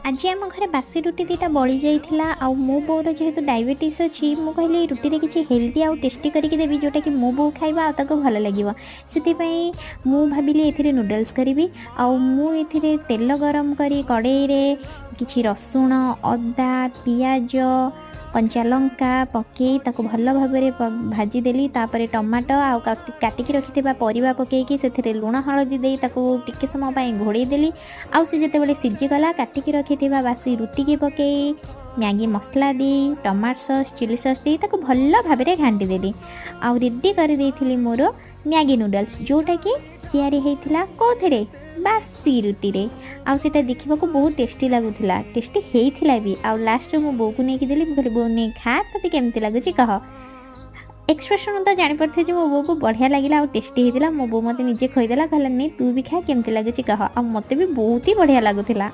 आज आम घर बासी रुटी दीटा बड़ी जाइला आ मो बोर जेहेतु डायबिटीज अच्छी मु कहली रुटी रे किसी हेल्दी आउ टेस्टी करके देवी जोटा कि मो बो खाइबा ताको भल लगिवो सेतिपई मु भाबिली एथिरे नूडल्स करिवि आ मु एथिरे तेल गरम करी कड़ाई रे किछि रसुण अदा पियाज कंचा लंका पकई ताको भल भाव भाजीदेली तापर टमाटो आउ काटिकी रखिथिबा परिबा पकईकी सेथिरे लुण हळदी देई ताको टिके समय पई घोड़े देली आउ से जेतेबेले सिझी गला काटिकी रखिथिबा बासी रुटी की पकई मैगी मसला दी टमाटो सॉस चिली सॉस दी ताको भल भाव घांटी देली आउ रेडी कर देइथिली मोर मैगी नूडल्स जोटा कि तैयारी हेइथिला कोथरे बासी रुटी रे आउ सेटा देखिबा को बहुत टेस्टी लागुथिला टेस्टी हेइथिला भी आउ लास्ट रे मो बो को नेकी देली बोले बो ने खा तते केमती लागुची कह एक्सप्रेशन तो जानि परथे जे मो बो को बढ़िया लागिला आउ टेस्टी हेइथिला मो बो मते निजे खइदेला कहला नै तू भी खा केमती लागुची कह आ मते भी बहुत ही बढ़िया लागुथिला।